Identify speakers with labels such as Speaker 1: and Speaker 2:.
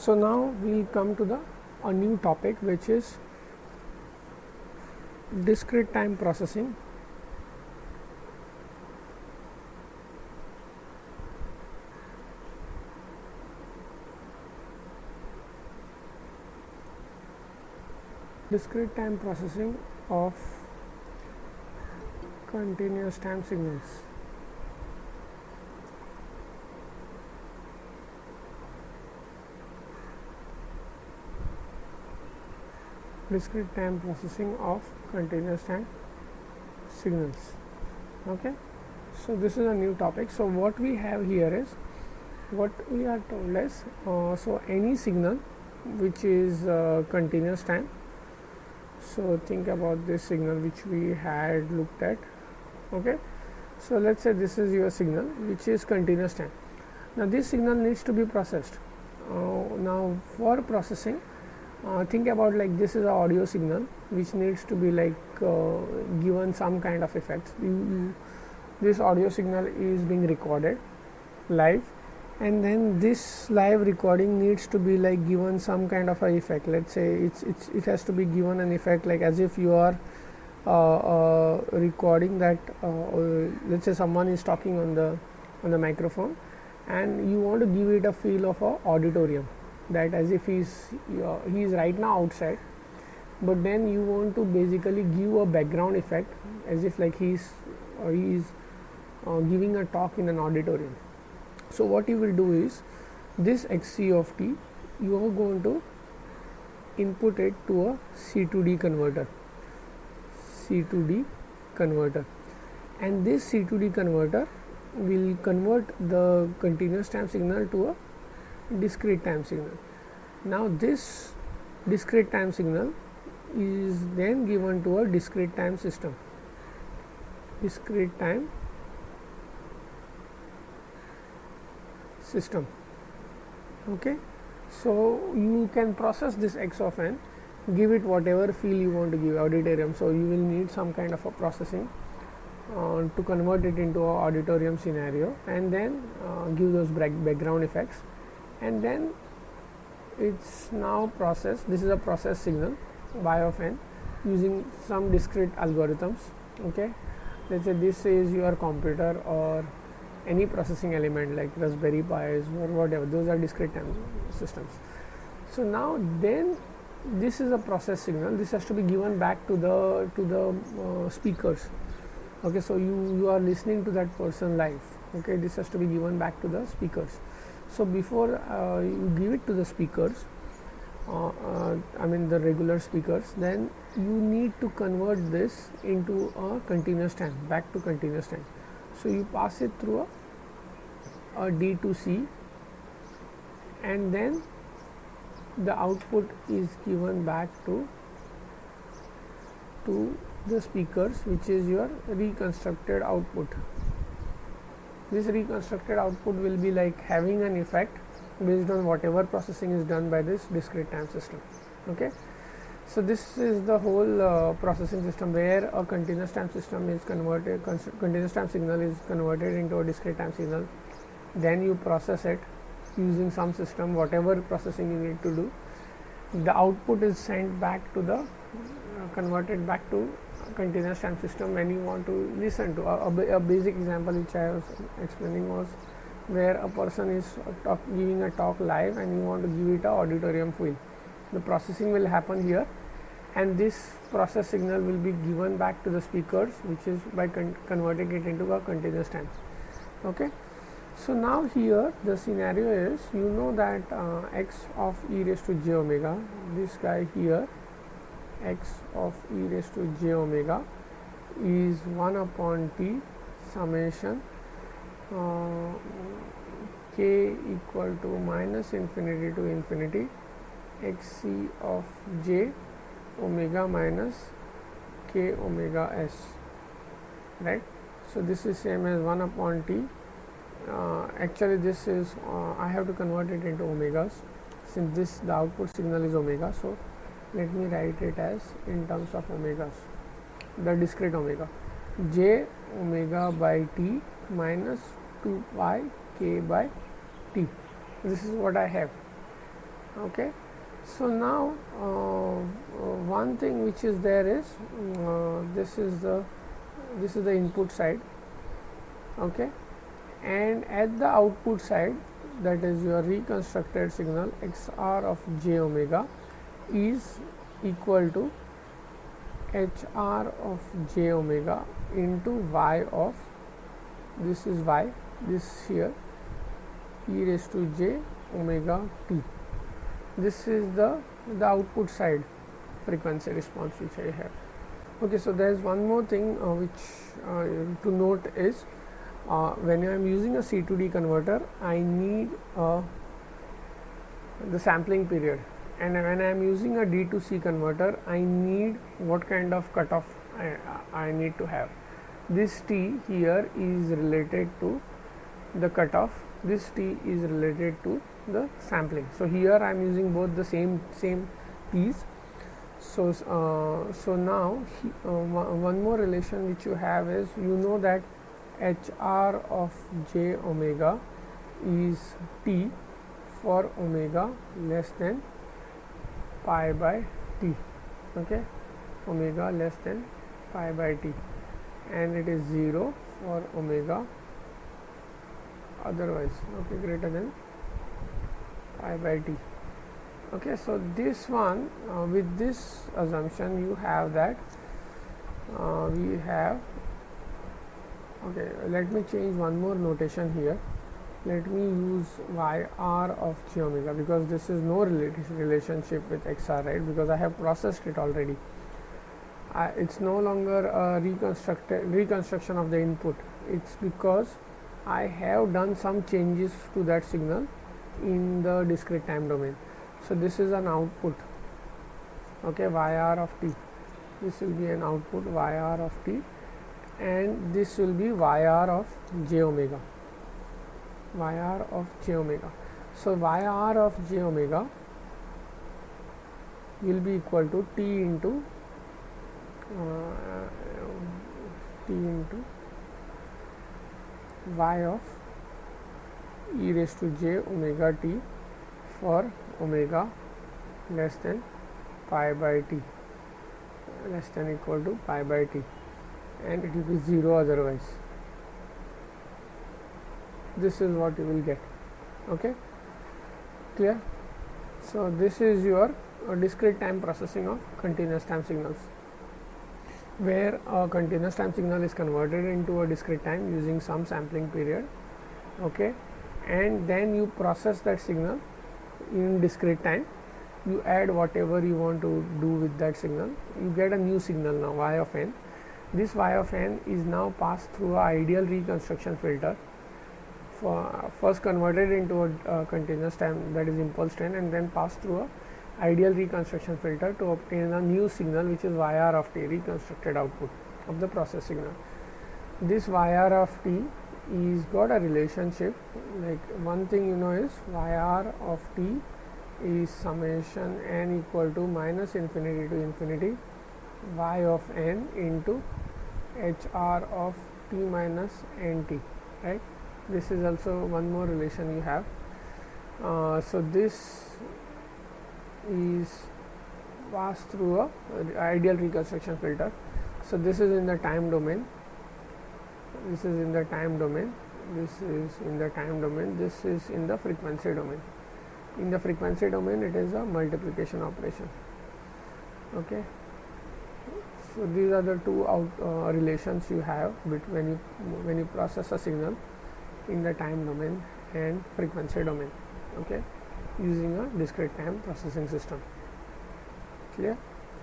Speaker 1: So now we'll come to a new topic, which is discrete time processing. Discrete time processing of continuous time signals. Discrete time processing of continuous time signals. Okay, so this is a new topic. So what we have here is, what we are told is, so any signal which is continuous time. So think about this signal which we had looked at. Okay, so let's say this is your signal which is continuous time. Now this signal needs to be processed. Now for processing, think about, like, this is an audio signal which needs to be given some kind of effects. This audio signal is being recorded live, and then this live recording needs to be given some kind of a effect. Let's say it has to be given an effect as if you are recording that. Let's say someone is talking on the microphone, and you want to give it a feel of a auditorium, that as if he's right now outside, but then you want to basically give a background effect as if he's giving a talk in an auditorium. So what you will do is, this xc of t, you are going to input it to a C2D converter, and this C2D converter will convert the continuous time signal to a discrete time signal. Now this discrete time signal is then given to a discrete time system. Okay, so you can process this x of n, give it whatever feel you want to give, auditorium. So you will need some kind of a processing to convert it into a auditorium scenario, and then give those background effects, and then it's now processed. This is a process signal y of n using some discrete algorithms. Okay, let's say this is your computer or any processing element like Raspberry Pis or whatever. Those are discrete time systems. So now then this is a process signal. This has to be given back to the speakers. Okay, so you are listening to that person live. Okay, this has to be given back to the speakers. So before you give it to the speakers, the regular speakers, then you need to convert this into a continuous time, back to continuous time. So you pass it through a D to C, and then the output is given back to the speakers, which is your reconstructed output. This reconstructed output will be having an effect based on whatever processing is done by this discrete time system. Okay, so this is the whole processing system, where a continuous time system is converted, continuous time signal is converted into a discrete time signal. Then you process it using some system, whatever processing you need to do. The output is sent back to the converted back to continuous time system when you want to listen to. A basic example which I was explaining was where a person is giving a talk live, and you want to give it a auditorium feel. The processing will happen here, and this process signal will be given back to the speakers, which is by converting it into a continuous time. Okay, so now here the scenario is, you know that x of e raised to j omega, this guy here, x of e raised to j omega is 1 upon t summation k equal to minus infinity to infinity xc of j omega minus k omega s, right? So this is same as 1 upon t. Actually this is I have to convert it into omegas, since the output signal is omega. So let me write it as in terms of omegas, the discrete omega, j omega by t minus 2 pi k by t. This is what I have. Okay, so now one thing which is there is this is the input side. Okay, and at the output side, that is your reconstructed signal, XR of j omega is equal to HR of j omega into y of, this is y, this here, e raised to j omega t. This is the output side frequency response which I have. Okay, so there is one more thing which to note is when I am using a C to D converter, I need the sampling period, and when I am using a D to C converter, I need what kind of cutoff I need to have. This T here is related to the cutoff, this T is related to the sampling. So here I am using both the same T's. So now one more relation which you have is, you know that HR of j omega is T for omega less than pi by T. Okay, omega less than pi by T, and it is 0 for omega otherwise, okay, greater than pi by T. Okay, so this one with this assumption you have that we have, okay, let me change one more notation here. Let me use YR of j omega, because this is no relationship with XR, right, because I have processed it already. It's no longer a reconstruction of the input. It's because I have done some changes to that signal in the discrete time domain. So this is an output, okay, YR of t. This will be an output YR of t, and this will be YR of j omega. YR of j omega. So YR of j omega will be equal to T into y of e raised to j omega t for omega less than pi by t, less than equal to pi by t, and it will be 0 otherwise. This is what you will get. Okay, clear? So this is your discrete time processing of continuous time signals, where a continuous time signal is converted into a discrete time using some sampling period. Okay, and then you process that signal in discrete time, you add whatever you want to do with that signal, you get a new signal now, y of n. This y of n is now passed through an ideal reconstruction filter, first converted into a continuous time, that is impulse train, and then passed through a ideal reconstruction filter to obtain a new signal which is YR of t, reconstructed output of the process signal. This YR of t is got a relationship, like one thing you know is YR of t is summation n equal to minus infinity to infinity y of n into HR of t minus nt, right. This is also one more relation you have. So this is passed through a ideal reconstruction filter. So this is in the time domain, this is in the time domain, this is in the time domain, this is in the frequency domain. In the frequency domain it is a multiplication operation. Okay, so these are the two relations you have between when you process a signal in the time domain and frequency domain, okay, using a discrete time processing system. Clear?